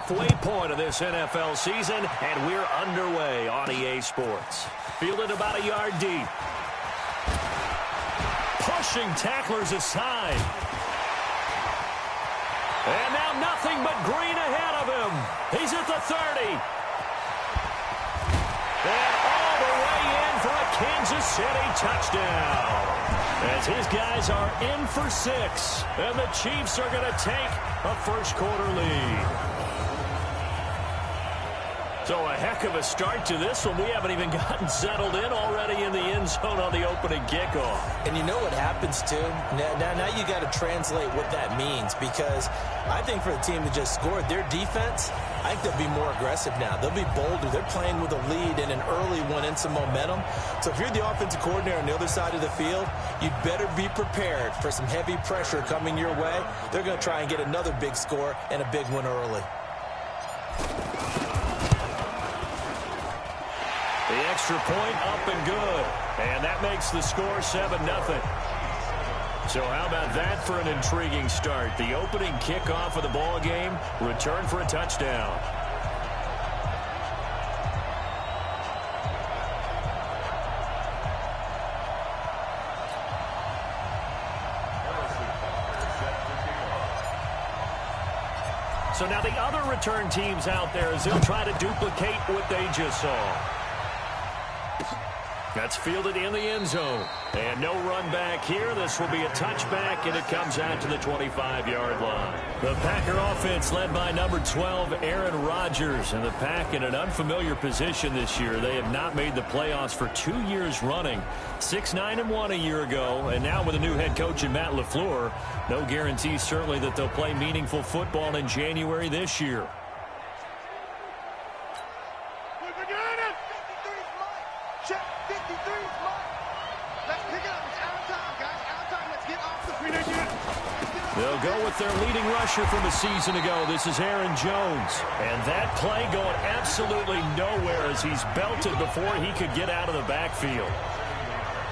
halfway point of this NFL season, and we're underway on EA Sports. Fielded about a yard deep. Pushing tacklers aside. And now nothing but green ahead of him. He's at the 30. And all the way in for a Kansas City touchdown. As his guys are in for 6. And the Chiefs are going to take a first-quarter lead. So a heck of a start to this one. We haven't even gotten settled in already in the end zone on the opening kickoff. And you know what happens, too? Now you got to translate what that means, because I think for the team that just scored, their defense, I think they'll be more aggressive now. They'll be bolder. They're playing with a lead and an early one and some momentum. So if you're the offensive coordinator on the other side of the field, you'd better be prepared for some heavy pressure coming your way. They're going to try and get another big score and a big one early. The extra point up and good. And that makes the score 7-0. So how about that for an intriguing start? The opening kickoff of the ball game, return for a touchdown. So now the other return teams out there as they'll try to duplicate what they just saw. That's fielded in the end zone. And no run back here. This will be a touchback, and it comes out to the 25-yard line. The Packer offense led by number 12, Aaron Rodgers. And the Pack in an unfamiliar position this year. They have not made the playoffs for 2 years running. 6-9-1 a year ago. And now with a new head coach in Matt LaFleur, no guarantee certainly that they'll play meaningful football in January this year. They'll go with their leading rusher from a season ago. This is Aaron Jones. And that play going absolutely nowhere as he's belted before he could get out of the backfield.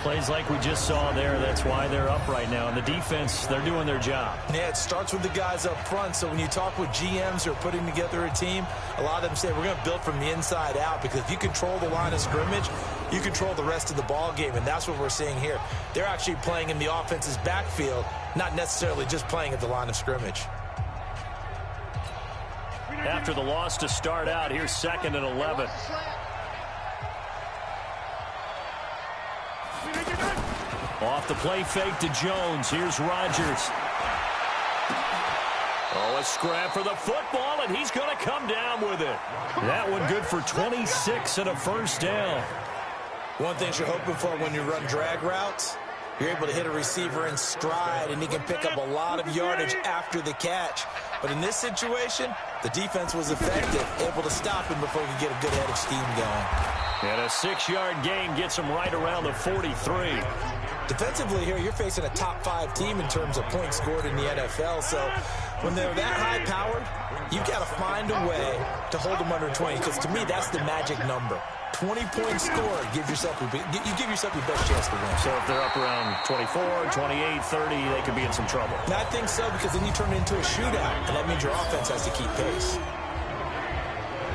Plays like we just saw there, that's why they're up right now. And the defense, they're doing their job. Yeah, it starts with the guys up front. So when you talk with GMs who are putting together a team, a lot of them say we're going to build from the inside out, because if you control the line of scrimmage, you control the rest of the ball game, and that's what we're seeing here. They're actually playing in the offense's backfield, not necessarily just playing at the line of scrimmage. After the loss to start out, here's 2nd and 11. Off the play fake to Jones. Here's Rodgers. Oh, a scrap for the football, and he's going to come down with it. That one good for 26 and a first down. One thing you're hoping for when you run drag routes, you're able to hit a receiver in stride, and he can pick up a lot of yardage after the catch. But in this situation, the defense was effective, able to stop him before he could get a good head of steam going. And a 6-yard gain gets him right around the 43. Defensively here, you're facing a top 5 team in terms of points scored in the NFL. So when they're that high-powered, you've got to find a way to hold them under 20, because to me, that's the magic number. 20-point score, you give yourself your best chance to win. So if they're up around 24, 28, 30, they could be in some trouble. And I think so, because then you turn it into a shootout, and that means your offense has to keep pace.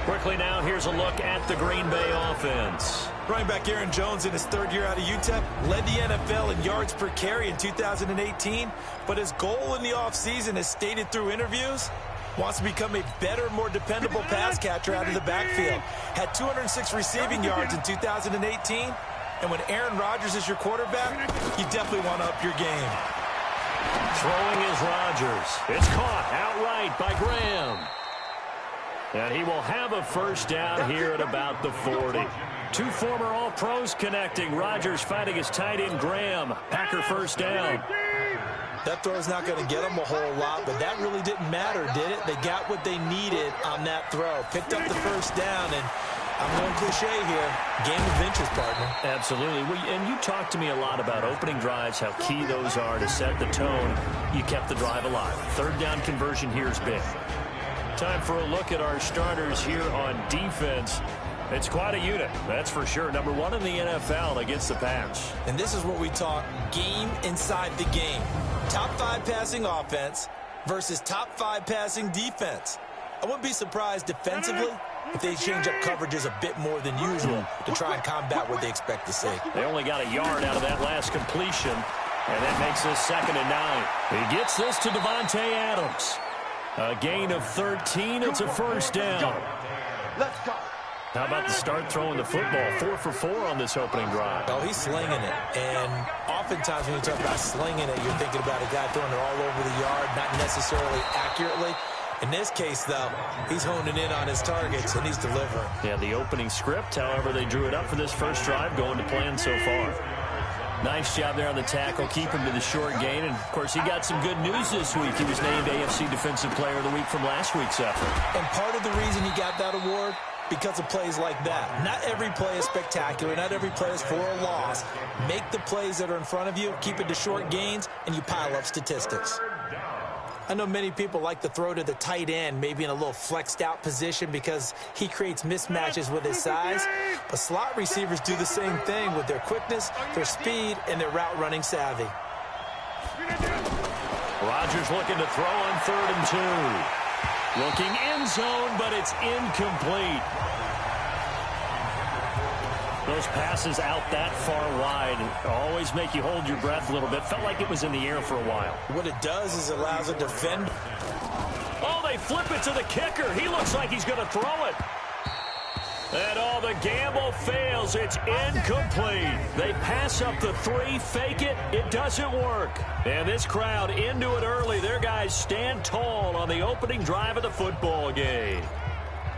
Quickly now, here's a look at the Green Bay offense. Running back Aaron Jones in his 3rd year out of UTEP led the NFL in yards per carry in 2018, but his goal in the offseason, as stated through interviews, wants to become a better, more dependable pass catcher out of the backfield. Had 206 receiving yards in 2018, and when Aaron Rodgers is your quarterback, you definitely want to up your game. Throwing is Rodgers. It's caught outright by Graham. And he will have a first down here at about the 40. 2 former All-Pros connecting. Rodgers fighting his tight end Graham. Packer first down. That throw's not going to get them a whole lot, but that really didn't matter, did it? They got what they needed on that throw. Picked up the first down, and I'm going cliche here. Game of inches, partner. Absolutely. And you talked to me a lot about opening drives, how key those are to set the tone. You kept the drive alive. 3rd down conversion here is big. Time for a look at our starters here on defense. It's quite a unit, that's for sure. Number 1 in the NFL against the pass. And this is what we talk game inside the game. Top 5 passing offense versus top 5 passing defense. I wouldn't be surprised defensively if they change up coverages a bit more than usual to try and combat what they expect to see. They only got a yard out of that last completion, and that makes this 2nd and 9. He gets this to Davante Adams. A gain of 13. It's a first down. Let's go. How about the start throwing the football? 4 for 4 on this opening drive. Oh, he's slinging it. And oftentimes when you talk about slinging it, you're thinking about a guy throwing it all over the yard, not necessarily accurately. In this case, though, he's honing in on his targets, and he's delivering. Yeah, the opening script, however they drew it up for this first drive, going to plan so far. Nice job there on the tackle, keep him to the short gain. And, of course, he got some good news this week. He was named AFC Defensive Player of the Week from last week's effort. And part of the reason he got that award, because of plays like that. Not every play is spectacular. Not every play is for a loss. Make the plays that are in front of you, keep it to short gains, and you pile up statistics. I know many people like to throw to the tight end, maybe in a little flexed out position because he creates mismatches with his size. But slot receivers do the same thing with their quickness, their speed, and their route running savvy. Rodgers looking to throw on 3rd and 2. Looking end zone, but it's incomplete. Those passes out that far wide always make you hold your breath a little bit. Felt like it was in the air for a while. What it does is allows a defender. Oh, they flip it to the kicker. He looks like he's going to throw it. And the gamble fails. It's incomplete. They pass up the 3, fake it. It doesn't work. And this crowd into it early. Their guys stand tall on the opening drive of the football game.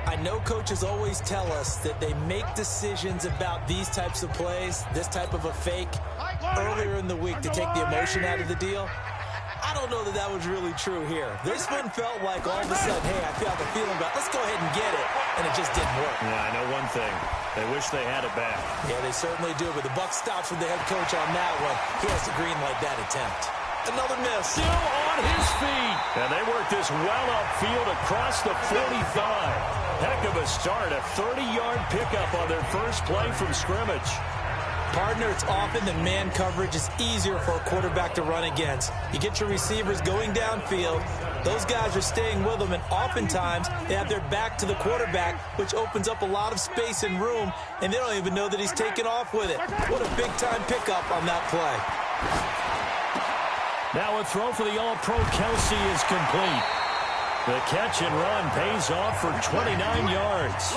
I know coaches always tell us that they make decisions about these types of plays, this type of a fake, earlier in the week to take the emotion out of the deal. I don't know that was really true here. This one felt like all of a sudden, hey, I feel like a feeling about, let's go ahead and get it, and it just didn't work. Yeah, I know one thing. They wish they had it back. Yeah, they certainly do, but the buck stops with the head coach on that one. He has to green light that attempt. Another miss. Still on his feet. And they work this well upfield across the 45. Heck of a start. A 30-yard pickup on their first play from scrimmage. Partner, it's often that man coverage is easier for a quarterback to run against. You get your receivers going downfield. Those guys are staying with them, and oftentimes they have their back to the quarterback, which opens up a lot of space and room, and they don't even know that he's taken off with it. What a big-time pickup on that play. Now a throw for the All-Pro Kelsey is complete. The catch and run pays off for 29 yards.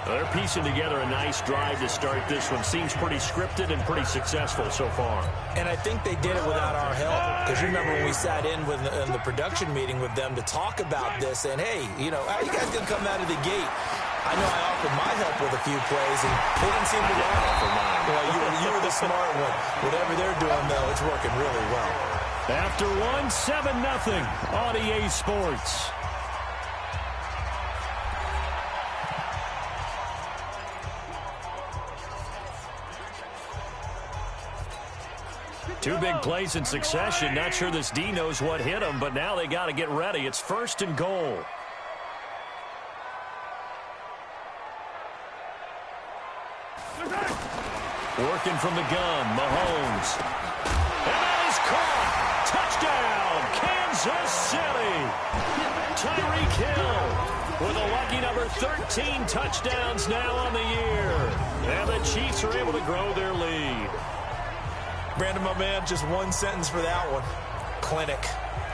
They're piecing together a nice drive to start this one. Seems pretty scripted and pretty successful so far. And I think they did it without our help. Because you remember when we sat in the production meeting with them to talk about this, and hey, you know, how you guys going to come out of the gate? I know I offered my help with a few plays, and they didn't seem to want it for mine. Well, you were the smart one. Whatever they're doing, though, it's working really well. After one, 7-0 on EA Sports. Two big plays in succession. Not sure this D knows what hit him, but now they got to get ready. It's 1st and goal. Working from the gun, Mahomes. And that is caught. Touchdown, Kansas City. Tyreek Hill with a lucky number 13 touchdowns now on the year. And the Chiefs are able to grow their lead. Brandon, my man, just one sentence for that one. Clinic.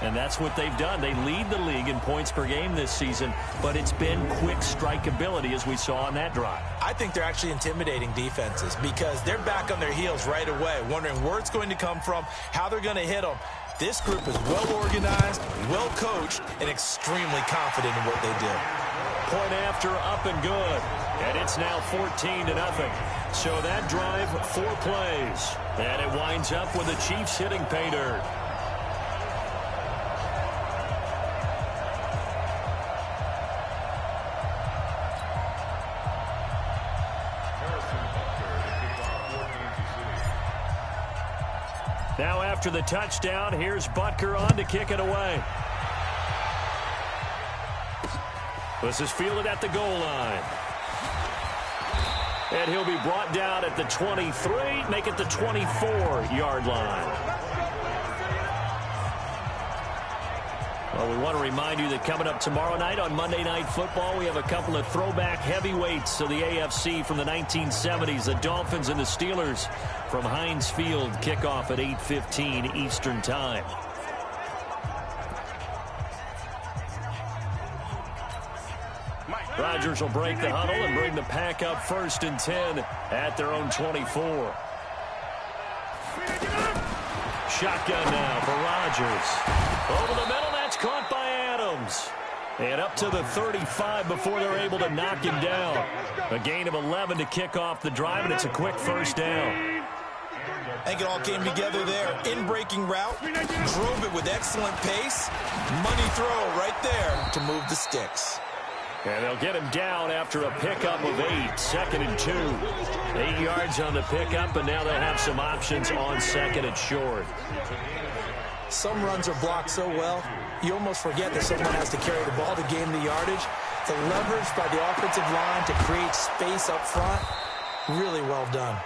And that's what they've done. They lead the league in points per game this season, but it's been quick strikeability as we saw on that drive. I think they're actually intimidating defenses because they're back on their heels right away, wondering where it's going to come from, how they're going to hit them. This group is well organized, well coached, and extremely confident in what they do. Point after, up and good. And it's now 14-0. So that drive, 4 plays. And it winds up with the Chiefs hitting pay dirt. Now after the touchdown, here's Butker on to kick it away. This is fielded at the goal line. And he'll be brought down at the 23, make it the 24-yard line. Well, we want to remind you that coming up tomorrow night on Monday Night Football, we have a couple of throwback heavyweights of the AFC from the 1970s, the Dolphins and the Steelers from Heinz Field. Kickoff at 8:15 Eastern Time. Rodgers will break the huddle and bring the Pack up 1st and 10 at their own 24. Shotgun now for Rodgers. Over the middle, that's caught by Adams. And up to the 35 before they're able to knock him down. A gain of 11 to kick off the drive, and it's a quick 1st down. I think it all came together there. In-breaking route, drove it with excellent pace. Money throw right there to move the sticks. And they'll get him down after a pickup of 8, 2nd and 2. 8 yards on the pickup, and now they'll have some options on 2nd and short. Some runs are blocked so well, you almost forget that someone has to carry the ball to gain the yardage. The leverage by the offensive line to create space up front, really well done.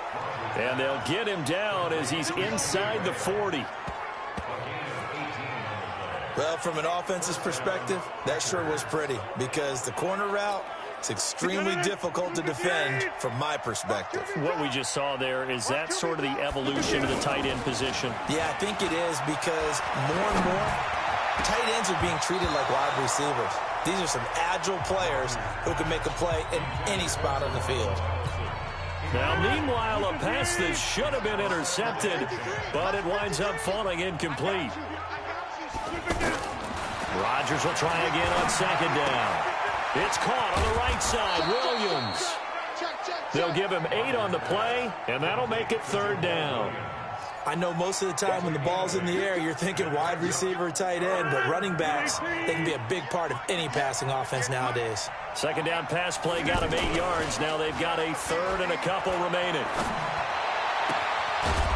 And they'll get him down as he's inside the 40. Well, from an offensive perspective, that sure was pretty because the corner route is extremely difficult to defend from my perspective. What we just saw there, is that sort of the evolution of the tight end position? Yeah, I think it is because more and more tight ends are being treated like wide receivers. These are some agile players who can make a play in any spot on the field. Now, meanwhile, a pass that should have been intercepted, but it winds up falling incomplete. Rodgers will try again on 2nd down. It's caught on the right side. Williams. They'll give him 8 on the play, and that'll make it 3rd down. I know most of the time when the ball's in the air, you're thinking wide receiver, tight end, but running backs, they can be a big part of any passing offense nowadays. 2nd down pass play got him 8 yards. Now they've got a 3rd and a couple remaining.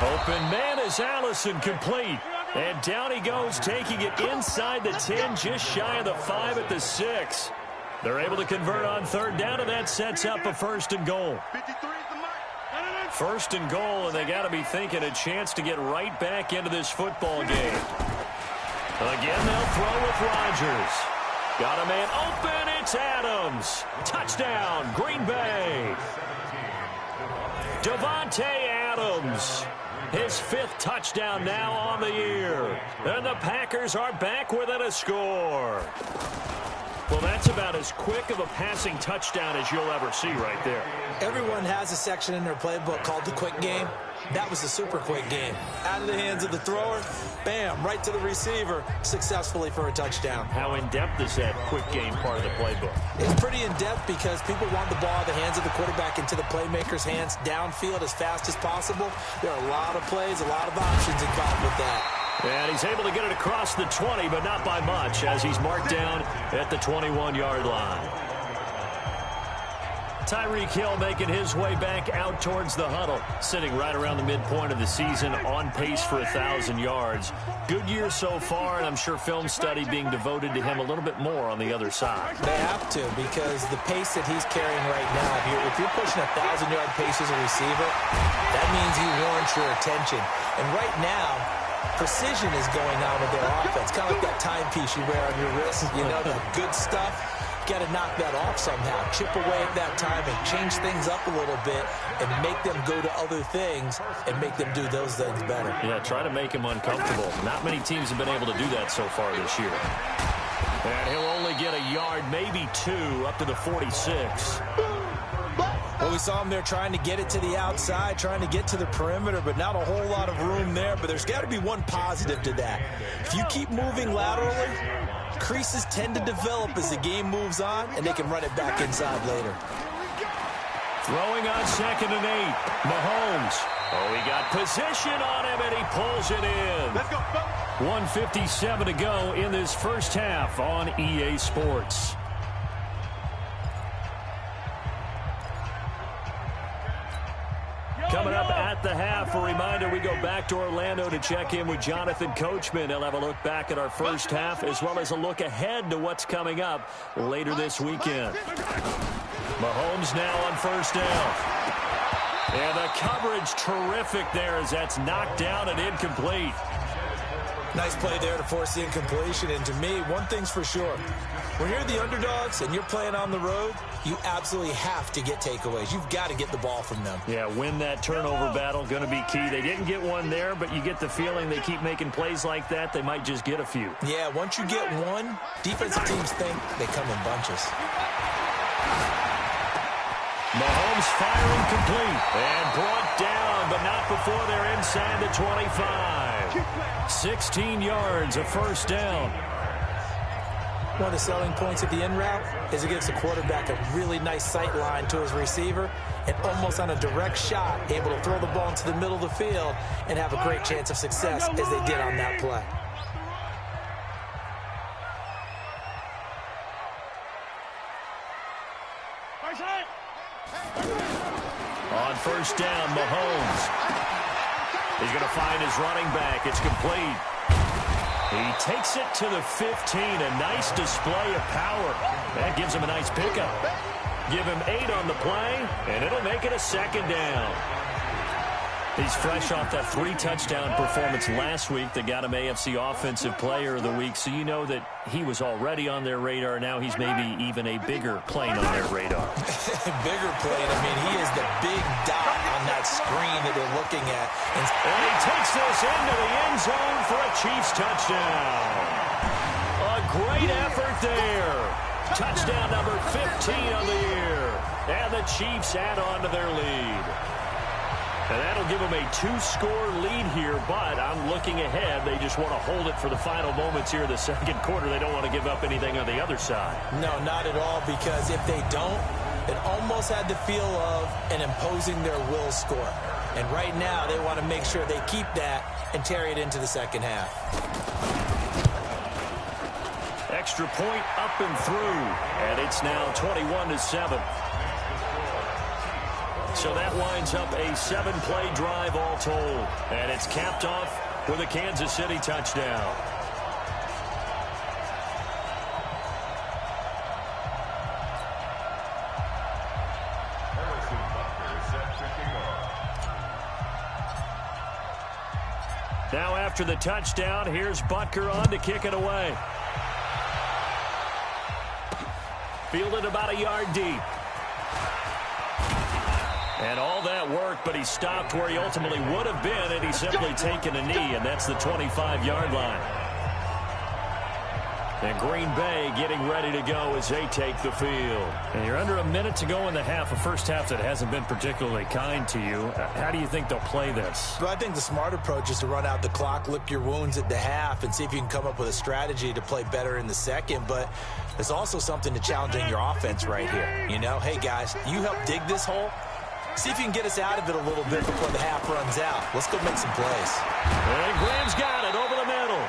Open man is Allison, complete. And down he goes, taking it inside the 10, just shy of the 5 at the 6. They're able to convert on 3rd down, and that sets up a 1st and goal. 1st and goal, and they got to be thinking a chance to get right back into this football game. Again, they'll throw with Rodgers. Got a man open, it's Adams. Touchdown, Green Bay. Davante Adams. His 5th touchdown now on the year. And the Packers are back within a score. Well, that's about as quick of a passing touchdown as you'll ever see right there. Everyone has a section in their playbook called the quick game. That was the super quick game. Out of the hands of the thrower, bam, right to the receiver, successfully for a touchdown. How in-depth is that quick game part of the playbook? It's pretty in-depth because people want the ball out of the hands of the quarterback into the playmaker's hands downfield as fast as possible. There are a lot of plays, a lot of options involved with that. And he's able to get it across the 20, but not by much, as he's marked down at the 21-yard line. Tyreek Hill making his way back out towards the huddle, sitting right around the midpoint of the season, on pace for 1,000 yards. Good year so far, and I'm sure film study being devoted to him a little bit more on the other side. They have to, because the pace that he's carrying right now, if you're pushing 1,000-yard pace as a receiver, that means he warrants your attention. And right now, precision is going on with their offense. Kind of like that timepiece you wear on your wrist. You know, the good stuff. Got to knock that off somehow. Chip away at that time and change things up a little bit and make them go to other things and make them do those things better. Yeah, try to make them uncomfortable. Not many teams have been able to do that so far this year. And he'll only get a yard, maybe 2, up to the 46. Well, we saw him there trying to get it to the outside, trying to get to the perimeter, but not a whole lot of room there. But there's got to be one positive to that. If you keep moving laterally, creases tend to develop as the game moves on, and they can run it back inside later. Throwing on 2nd and 8. Mahomes. Oh, he got position on him, and he pulls it in. Let's go. 1:57 to go in this first half on EA Sports. Coming up at the half, a reminder, we go back to Orlando to check in with Jonathan Coachman. He'll have a look back at our first half as well as a look ahead to what's coming up later this weekend. Mahomes now on 1st down. And the coverage terrific there as that's knocked down and incomplete. Nice play there to force the incompletion. And to me, one thing's for sure. When you're the underdogs and you're playing on the road, you absolutely have to get takeaways. You've got to get the ball from them. Yeah, win that turnover battle, going to be key. They didn't get one there, but you get the feeling they keep making plays like that, they might just get a few. Yeah, once you get one, defensive teams think they come in bunches. Mahomes firing complete and brought down, but not before they're inside the 25. 16 yards, a first down. One of the selling points of the in route is it gives the quarterback a really nice sight line to his receiver and almost on a direct shot, able to throw the ball into the middle of the field and have a great chance of success as they did on that play. On first down, Mahomes. He's going to find his running back. It's complete. He takes it to the 15. A nice display of power. That gives him a nice pickup. Give him 8 on the play, and it'll make it a second down. He's fresh off that 3-touchdown performance last week that got him AFC Offensive Player of the Week, so you know that he was already on their radar. Now he's maybe even a bigger plane on their radar. Bigger plane. I mean, he is the big dot on that screen that they're looking at. And he takes this into the end zone for a Chiefs touchdown. A great effort there. Touchdown number 15 on the year. And the Chiefs add on to their lead. And that'll give them a 2-score lead here, but I'm looking ahead. They just want to hold it for the final moments here in the second quarter. They don't want to give up anything on the other side. No, not at all, because if they don't, it almost had the feel of an imposing their will score. And right now, they want to make sure they keep that and carry it into the second half. Extra point up and through, and it's now 21-7. So that winds up a 7-play drive all told. And it's capped off with a Kansas City touchdown. Now after the touchdown, here's Butker on to kick it away. Fielded about a yard deep. And all that work, but he stopped where he ultimately would have been had he simply taken a knee, and that's the 25-yard line. And Green Bay getting ready to go as they take the field. And you're under a minute to go in the half, a first half that hasn't been particularly kind to you. How do you think they'll play this? Well, I think the smart approach is to run out the clock, lick your wounds at the half, and see if you can come up with a strategy to play better in the second. But there's also something to challenging your offense right here. You know, hey, guys, you help dig this hole. See if you can get us out of it a little bit before the half runs out. Let's go make some plays. And Graham's got it over the middle.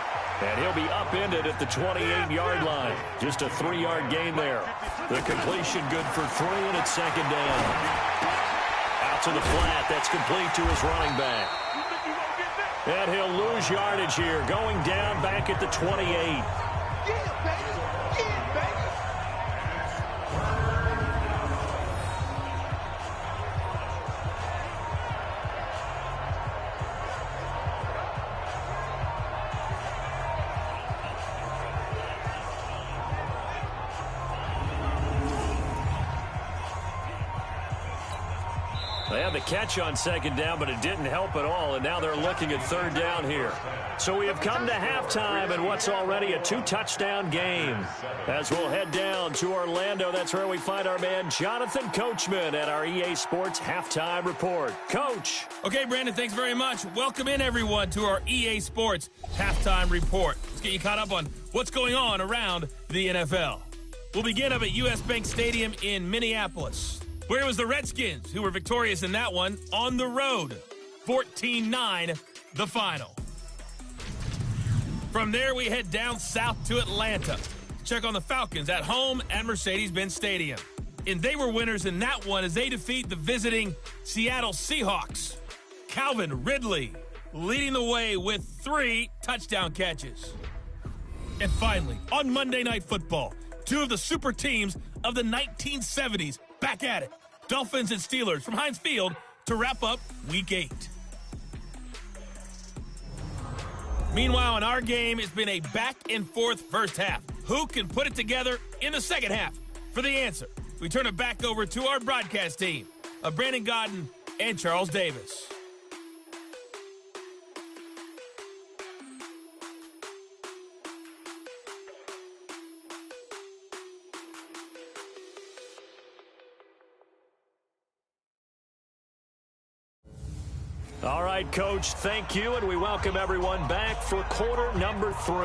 And he'll be upended at the 28-yard line. Just a 3-yard gain there. The completion good for 3, and it's second down. Out to the flat. That's complete to his running back. And he'll lose yardage here. Going down back at the 28. They had the catch on second down, but it didn't help at all, and now they're looking at third down here. So we have come to halftime in what's already a 2-touchdown game. As we'll head down to Orlando, that's where we find our man Jonathan Coachman at our EA Sports Halftime Report. Coach. Okay, Brandon, thanks very much. Welcome in, everyone, to our EA Sports Halftime Report. Let's get you caught up on what's going on around the NFL. We'll begin up at U.S. Bank Stadium in Minneapolis, where it was the Redskins who were victorious in that one on the road. 14-9, the final. From there, we head down south to Atlanta. Check on the Falcons at home at Mercedes-Benz Stadium. And they were winners in that one as they defeat the visiting Seattle Seahawks. Calvin Ridley leading the way with 3 touchdown catches. And finally, on Monday Night Football, 2 of the super teams of the 1970s back at it. Dolphins and Steelers from Heinz Field to wrap up Week 8. Meanwhile, in our game, it's been a back-and-forth first half. Who can put it together in the second half? For the answer, we turn it back over to our broadcast team of Brandon Godden and Charles Davis. All right, Coach, thank you, and we welcome everyone back for quarter number 3.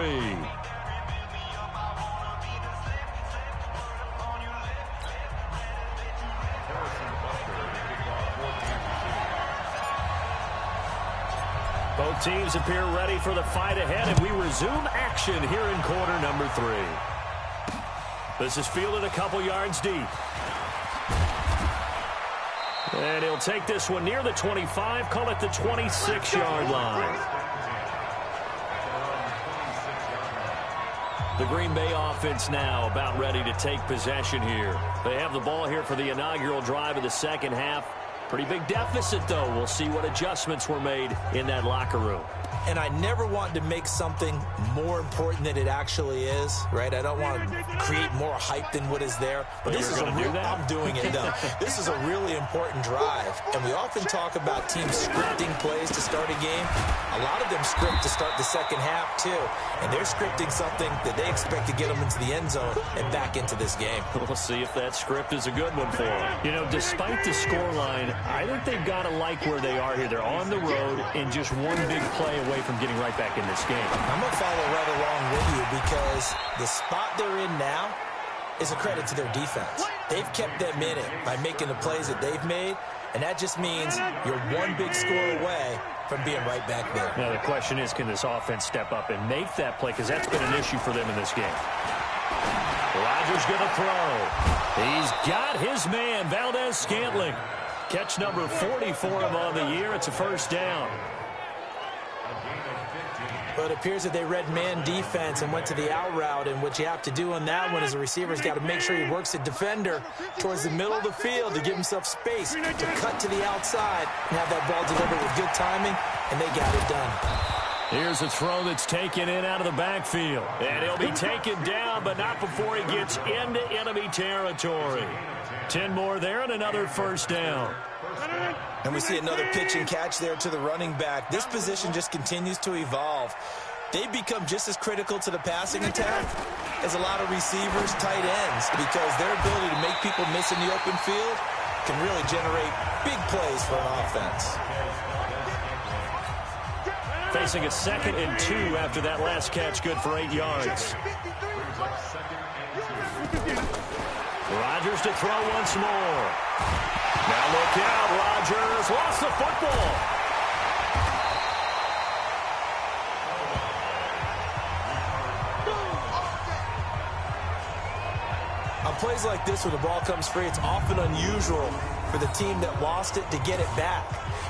Both teams appear ready for the fight ahead, and we resume action here in quarter number 3. This is fielded a couple yards deep. And he'll take this one near the 25, call it the 26-yard line. The Green Bay offense now about ready to take possession here. They have the ball here for the inaugural drive of the second half. Pretty big deficit, though. We'll see what adjustments were made in that locker room. And I never want to make something more important than it actually is, right? I don't want to create more hype than what is there. But this is I'm doing it, though. This is a really important drive. And we often talk about teams scripting plays to start a game. A lot of them script to start the second half, too. And they're scripting something that they expect to get them into the end zone and back into this game. We'll see if that script is a good one for them. You know, despite the scoreline, I think they've got to like where they are here. They're on the road and just one big play away from getting right back in this game. I'm going to follow right along with you because the spot they're in now is a credit to their defense. They've kept them in it by making the plays that they've made, and that just means you're one big score away from being right back there. Now, the question is, can this offense step up and make that play? Because that's been an issue for them in this game. Rodgers going to throw. He's got his man, Valdez-Scantling. Catch number 40 for him on the year. It's a first down. But it appears that they read man defense and went to the out route, and what you have to do on that one is the receiver's got to make sure he works the defender towards the middle of the field to give himself space to cut to the outside and have that ball delivered with good timing, and they got it done. Here's a throw that's taken in out of the backfield. And he'll be taken down, but not before he gets into enemy territory. 10 more there and another first down. And we see another pitch and catch there to the running back. This position just continues to evolve. They become just as critical to the passing attack as a lot of receivers, tight ends, because their ability to make people miss in the open field can really generate big plays for an offense. Facing a 2nd and 2 after that last catch, good for 8 yards. Rodgers to throw once more. Now look out, Rodgers lost the football. On plays like this where the ball comes free, it's often unusual for the team that lost it to get it back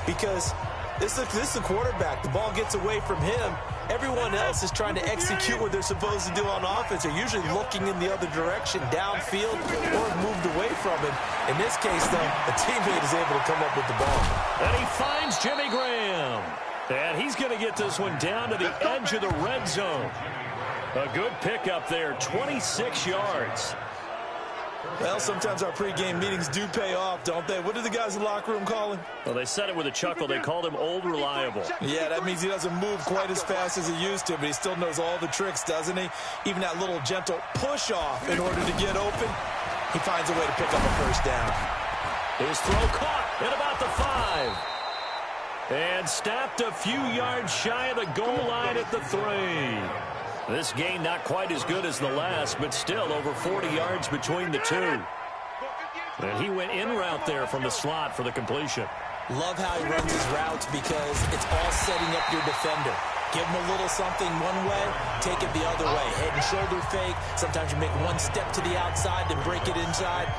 because this is the quarterback. The ball gets away from him. Everyone else is trying to execute what they're supposed to do on offense. They're usually looking in the other direction, downfield, or moved away from it. In this case, though, a teammate is able to come up with the ball. And he finds Jimmy Graham. And he's going to get this one down to the edge of the red zone. A good pickup there, 26 yards. Well, sometimes our pregame meetings do pay off, don't they? What do the guys in the locker room call him? Well, they said it with a chuckle. They called him Old Reliable. Yeah, that means he doesn't move quite as fast as he used to, but he still knows all the tricks, doesn't he? Even that little gentle push-off in order to get open, he finds a way to pick up a first down. His throw caught at about the 5. And stopped a few yards shy of the goal line at the 3. This game not quite as good as the last, but still over 40 yards between the two. And he went in route there from the slot for the completion. Love how he runs his routes because it's all setting up your defender. Give him a little something one way, take it the other way. Head and shoulder fake. Sometimes you make one step to the outside, then break it inside.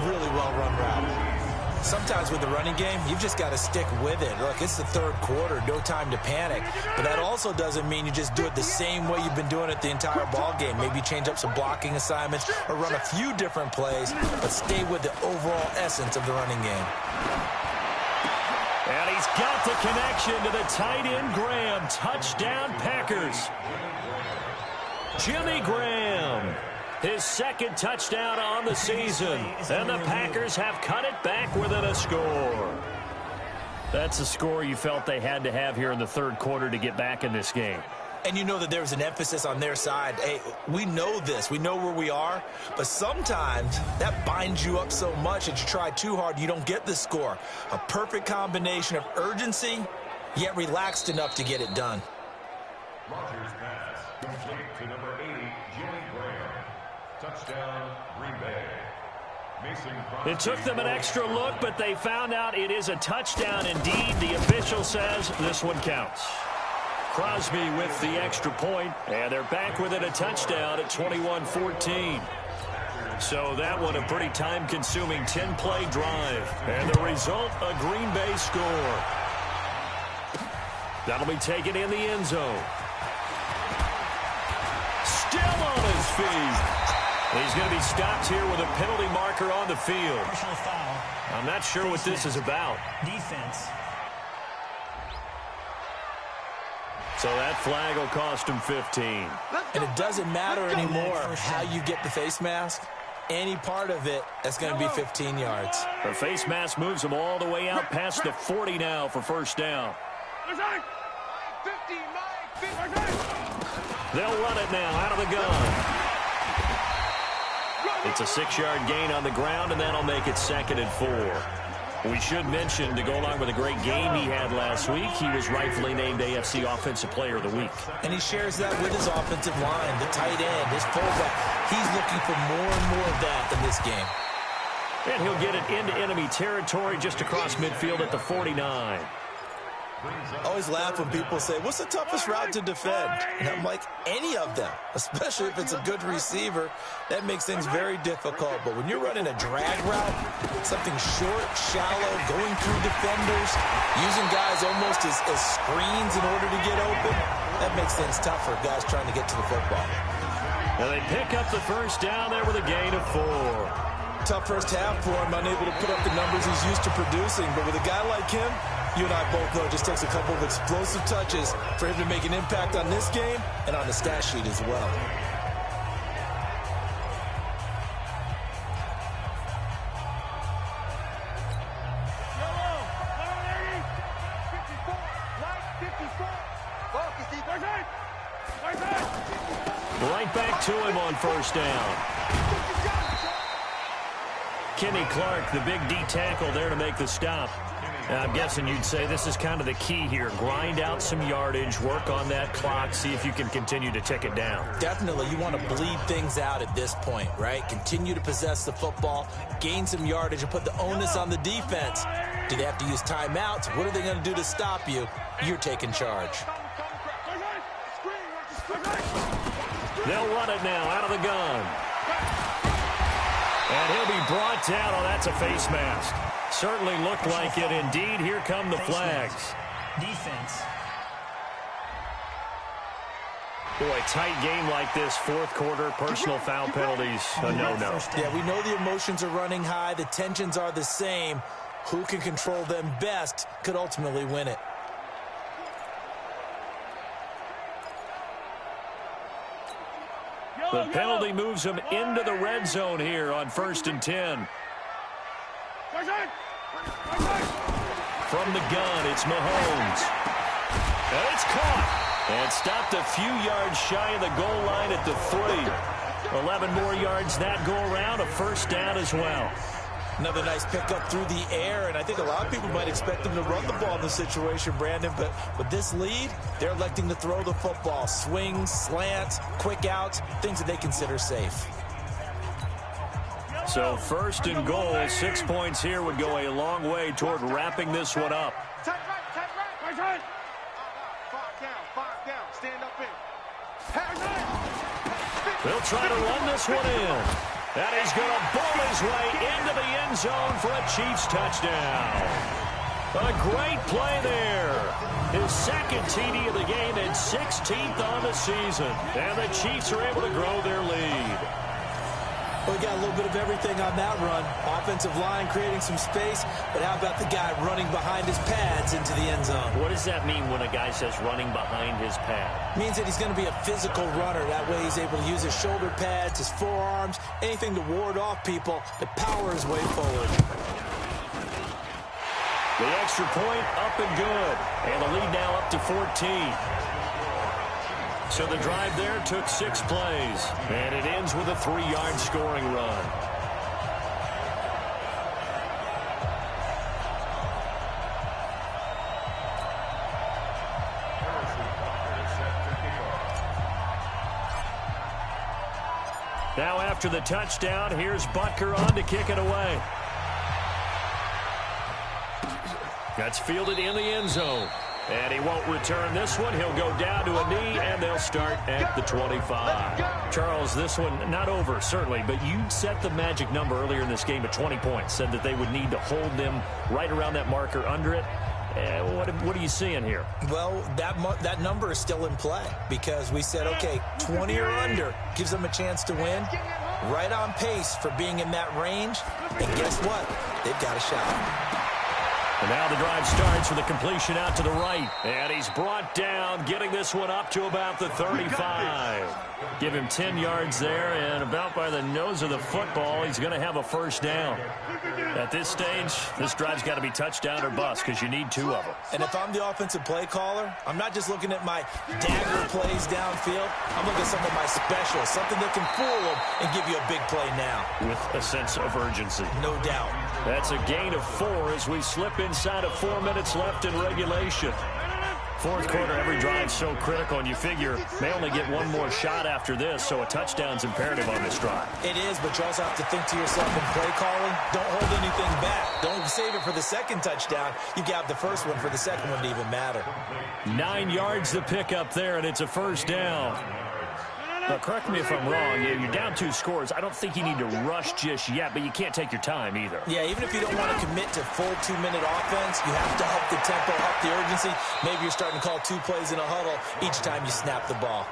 Really well-run route. Sometimes with the running game, you've just got to stick with it. Look, it's the third quarter, no time to panic. But that also doesn't mean you just do it the same way you've been doing it the entire ball game. Maybe change up some blocking assignments or run a few different plays, but stay with the overall essence of the running game. And he's got the connection to the tight end, Graham. Touchdown, Packers. Jimmy Graham, his second touchdown on the season. And the Packers have cut it back within a score. That's a score you felt they had to have here in the third quarter to get back in this game. And you know that there was an emphasis on their side. Hey, we know this. We know where we are. But sometimes that binds you up so much that you try too hard, you don't get the score. A perfect combination of urgency, yet relaxed enough to get it done. Rodgers pass complete to number 80, Jimmy Graham. Touchdown, Green Bay. It took them an extra look, but they found out it is a touchdown indeed. The official says this one counts. Crosby with the extra point, and they're back within a touchdown at 21-14. So that one a pretty time-consuming 10-play drive. And the result, a Green Bay score. That'll be taken in the end zone. Still on his feet. He's going to be stopped here with a penalty marker on the field. Personal foul. I'm not sure what this is about. Defense. So that flag will cost him 15. And it doesn't matter anymore how you get the face mask. Any part of it, that's going to be 15 yards. The face mask moves him all the way out past the 40 now for first down. They'll run it now out of the gun. It's a 6-yard gain on the ground, and that'll make it 2nd and 4. We should mention, to go along with a great game he had last week, he was rightfully named AFC Offensive Player of the Week. And he shares that with his offensive line, the tight end, his fullback. He's looking for more and more of that in this game. And he'll get it into enemy territory just across midfield at the 49. I always laugh when people say, what's the toughest route to defend? And I'm like, any of them, especially if it's a good receiver. That makes things very difficult. But when you're running a drag route, something short, shallow, going through defenders, using guys almost as screens in order to get open, that makes things tough for guys trying to get to the football. And they pick up the first down there with a gain of 4. Tough first half for him, unable to put up the numbers he's used to producing. But with a guy like him, you and I both know it just takes a couple of explosive touches for him to make an impact on this game and on the stat sheet as well. Right back to him on first down. Kenny Clark, the big D tackle there to make the stop. I'm guessing you'd say this is kind of the key here. Grind out some yardage, work on that clock, see if you can continue to tick it down. Definitely. You want to bleed things out at this point, right? Continue to possess the football, gain some yardage, and put the onus on the defense. Do they have to use timeouts? What are they going to do to stop you? You're taking charge. They'll run it now out of the gun. And he'll be brought down. Oh, that's a face mask. Certainly looked like it. Indeed, here come the flags. Defense. Boy, tight game like this, fourth quarter, personal foul penalties, a no-no. Yeah, we know the emotions are running high. The tensions are the same. Who can control them best could ultimately win it. The penalty moves him into the red zone here on 1st and 10. From the gun, it's Mahomes. And it's caught. And stopped a few yards shy of the goal line at the 3. 11 more yards that go around, a first down as well. Another nice pickup through the air, and I think a lot of people might expect them to run the ball in this situation, Brandon, but with this lead, they're electing to throw the football. Swings, slants, quick outs, things that they consider safe. So 1st and goal, 6 points here would go a long way toward wrapping this one up. Tight right. 5 down, stand up in. They'll try to run this one in. And he's going to bowl his way into the end zone for a Chiefs touchdown. A great play there. His second TD of the game and 16th on the season. And the Chiefs are able to grow their lead. Well, we got a little bit of everything on that run. Offensive line creating some space, but how about the guy running behind his pads into the end zone? What does that mean when a guy says running behind his pad? Means that he's going to be a physical runner. That way he's able to use his shoulder pads, his forearms, anything to ward off people to power his way forward. The extra point up and good. And the lead now up to 14. So the drive there took 6 plays. And it ends with a 3-yard scoring run. Now after the touchdown, here's Butker on to kick it away. That's fielded in the end zone. And he won't return this one. He'll go down to a knee, and they'll start at the 25. Charles, this one not over, certainly, but you set the magic number earlier in this game at 20 points. Said that they would need to hold them right around that marker under it. What are you seeing here? Well, that number is still in play because we said, okay, 20 or under gives them a chance to win. Right on pace for being in that range. And guess what? They've got a shot. And now the drive starts with a completion out to the right. And he's brought down, getting this one up to about the 35. Give him 10 yards there, and about by the nose of the football, he's going to have a first down. At this stage, this drive's got to be touchdown or bust because you need 2 of them. And if I'm the offensive play caller, I'm not just looking at my dagger plays downfield. I'm looking at some of my specials, something that can fool them and give you a big play now. With a sense of urgency. No doubt. That's a gain of 4 as we slip inside of 4 minutes left in regulation. Fourth quarter, every drive so critical, and you figure may only get one more shot after this, so a touchdown's imperative on this drive. It is, but you also have to think to yourself in play calling, don't hold anything back. Don't save it for the second touchdown. You got the first one for the second one to even matter. 9 yards to pick up there, and it's a first down. Now, correct me if I'm wrong. You're down 2 scores. I don't think you need to rush just yet, but you can't take your time either. Yeah, even if you don't want to commit to full 2-minute offense, you have to up the tempo, up the urgency. Maybe you're starting to call 2 plays in a huddle each time you snap the ball.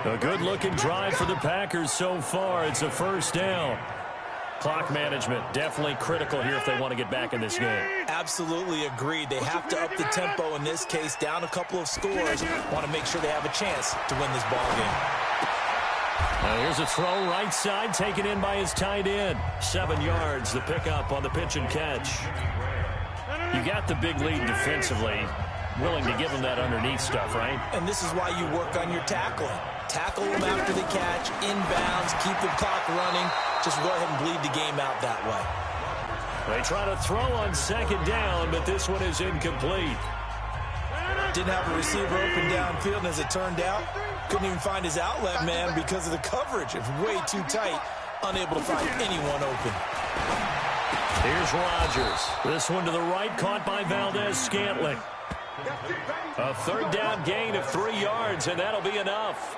A good-looking drive for the Packers so far. It's a first down. Clock management definitely critical here if they want to get back in this game. Absolutely agreed. They have to up the tempo in this case, down a couple of scores. Want to make sure they have a chance to win this ball game. Now here's a throw right side, taken in by his tight end. 7 yards, the pickup on the pitch and catch. You got the big lead defensively. Willing to give him that underneath stuff, right? And this is why you work on your tackling. Tackle them after the catch, inbounds, keep the clock running. Just go ahead and bleed the game out that way. They try to throw on second down, but this one is incomplete. Didn't have a receiver open downfield, and as it turned out, couldn't even find his outlet man because of the coverage. It's way too tight, unable to find anyone open. Here's Rodgers. This one to the right, caught by Valdez-Scantling. A third down gain of 3 yards, and that'll be enough.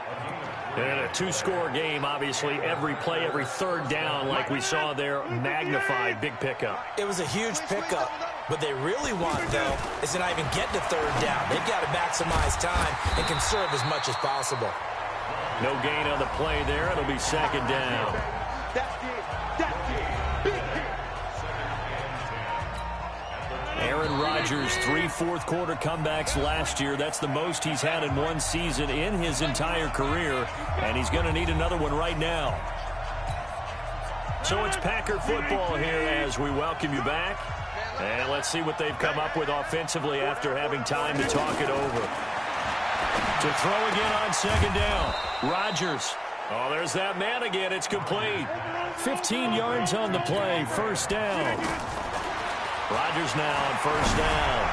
And a 2-score game, obviously, every play, every third down, like we saw there, magnified, big pickup. It was a huge pickup. What they really want, though, is to not even get to third down. They've got to maximize time and conserve as much as possible. No gain on the play there. It'll be second down. Aaron Rodgers, 3 fourth-quarter comebacks last year. That's the most he's had in one season in his entire career, and he's going to need another one right now. So it's Packer football here as we welcome you back. And let's see what they've come up with offensively after having time to talk it over. To throw again on second down. Rodgers. Oh, there's that man again. It's complete. 15 yards on the play. First down. Rodgers now on first down.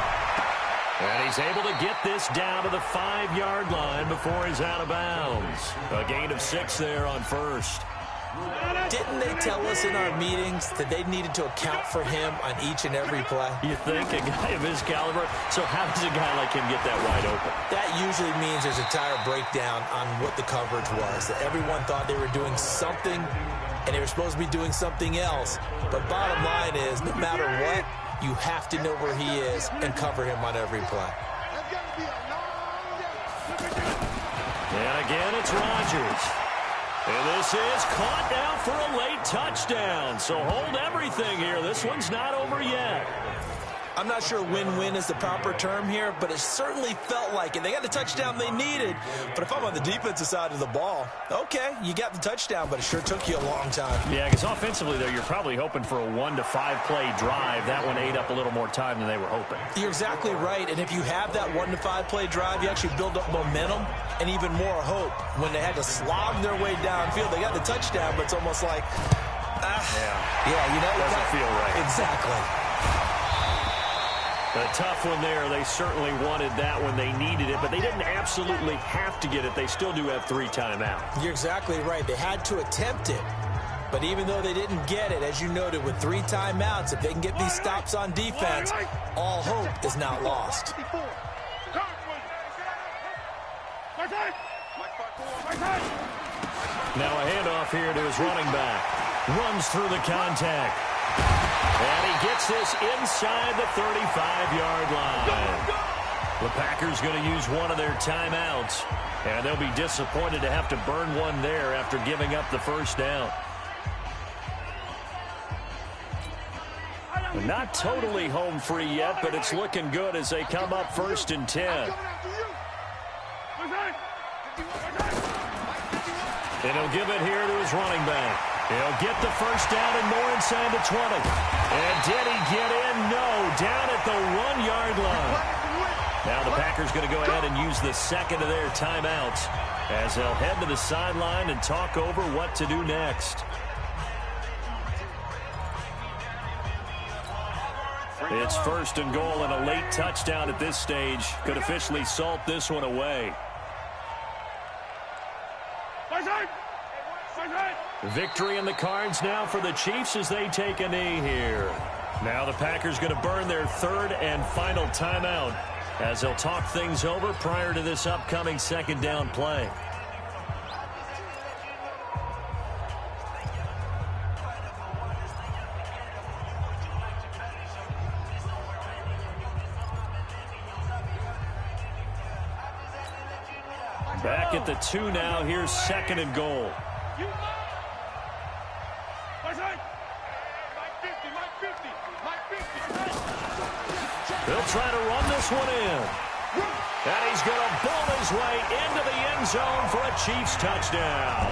And he's able to get this down to the 5-yard line before he's out of bounds. A gain of 6 there on first. Didn't they tell us in our meetings that they needed to account for him on each and every play? You think a guy of his caliber? So how does a guy like him get that wide open? That usually means there's a tire breakdown on what the coverage was. That everyone thought they were doing something, and they were supposed to be doing something else. But bottom line is, no matter what, you have to know where he is and cover him on every play. And again, it's Rodgers. And this is caught now for a late touchdown. So hold everything here. This one's not over yet. I'm not sure win-win is the proper term here, but it certainly felt like it. They got the touchdown they needed. But if I'm on the defensive side of the ball, okay, you got the touchdown, but it sure took you a long time. Yeah, because offensively, though, you're probably hoping for a 1 to 5 play drive. That one ate up a little more time than they were hoping. You're exactly right. And if you have that 1 to 5 play drive, you actually build up momentum and even more hope. When they had to slog their way downfield, they got the touchdown, but it's almost like, yeah, you know, it doesn't feel right. Exactly. A tough one there. They certainly wanted that when they needed it, but they didn't absolutely have to get it. They still do have 3 timeouts. You're exactly right. They had to attempt it. But even though they didn't get it, as you noted, with 3 timeouts, if they can get these stops on defense, all hope is not lost. Now a handoff here to his running back. Runs through the contact. And he gets this inside the 35-yard line. The Packers going to use one of their timeouts. And they'll be disappointed to have to burn one there after giving up the first down. Not totally home free yet, but it's looking good as they come up 1st and 10. And he'll give it here to his running back. He'll get the first down and more inside the 20. And did he get in? No, down at the 1-yard line. Now the Packers going to go ahead and use the second of their timeouts as they'll head to the sideline and talk over what to do next. It's 1st and goal, and a late touchdown at this stage could officially salt this one away. Victory in the cards now for the Chiefs as they take a knee here. Now the Packers going to burn their 3rd and final timeout as they'll talk things over prior to this upcoming 2nd down play. Back at the 2 now. Here's 2nd and goal. He'll try to run this one in. And he's going to ball his way into the end zone for a Chiefs touchdown.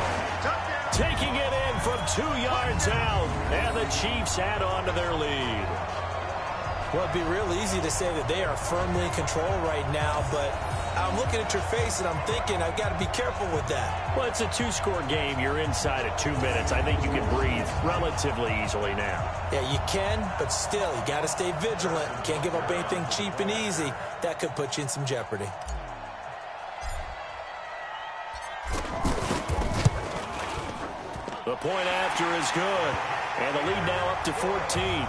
Taking it in from 2 yards out. And the Chiefs add on to their lead. Well, it'd be real easy to say that they are firmly in control right now, but I'm looking at your face and I'm thinking I've got to be careful with that. Well, it's a 2-score game. You're inside at 2 minutes. I think you can breathe relatively easily now. Yeah, you can, but still, you got to stay vigilant. You can't give up anything cheap and easy. That could put you in some jeopardy. The point after is good. And the lead now up to 14.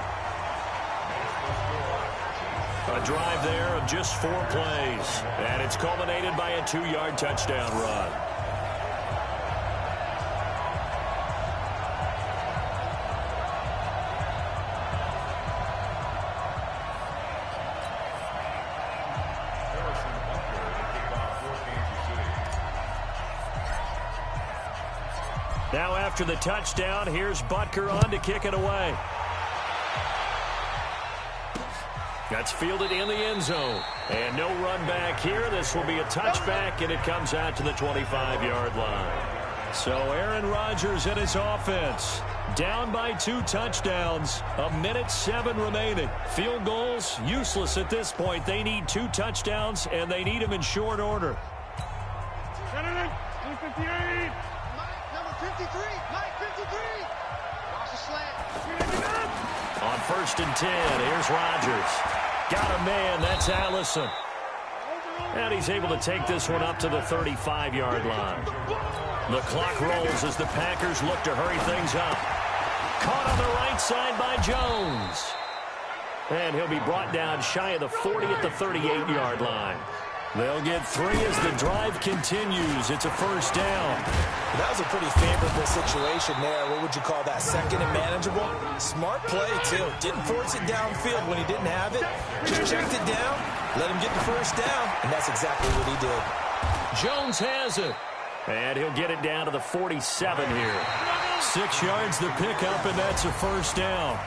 A drive there of just 4 plays. And it's culminated by a 2-yard touchdown run. Now after the touchdown, here's Butker on to kick it away. That's fielded in the end zone. And no run back here. This will be a touchback, and it comes out to the 25-yard line. So Aaron Rodgers and his offense down by 2 touchdowns. 1:07 remaining. Field goals useless at this point. They need 2 touchdowns, and they need them in short order. Number 53. Mike 53. Watch the slant. On 1st and 10, here's Rodgers. Got a man, that's Allison. And he's able to take this one up to the 35-yard line. The clock rolls as the Packers look to hurry things up. Caught on the right side by Jones. And he'll be brought down shy of the 40 at the 38-yard line. They'll get 3 as the drive continues. It's a first down. That was a pretty favorable situation there. What would you call that? 2nd and manageable? Smart play, too. Didn't force it downfield when he didn't have it. Just checked it down, let him get the first down, and that's exactly what he did. Jones has it. And he'll get it down to the 47 here. 6 yards the pickup, and that's a first down.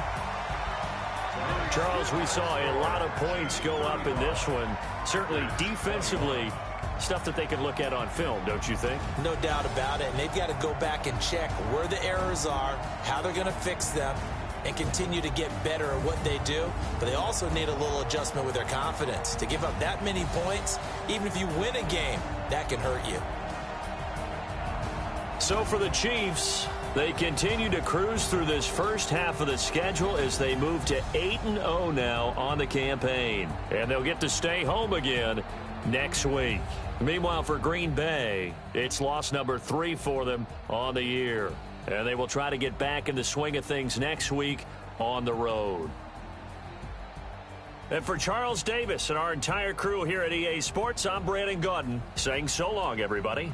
Charles, we saw a lot of points go up in this one. Certainly defensively, stuff that they can look at on film, don't you think? No doubt about it. And they've got to go back and check where the errors are, how they're going to fix them, and continue to get better at what they do. But they also need a little adjustment with their confidence. To give up that many points, even if you win a game, that can hurt you. So for the Chiefs, they continue to cruise through this first half of the schedule as they move to 8-0 now on the campaign. And they'll get to stay home again next week. Meanwhile, for Green Bay, it's loss number 3 for them on the year. And they will try to get back in the swing of things next week on the road. And for Charles Davis and our entire crew here at EA Sports, I'm Brandon Gaudin saying so long, everybody.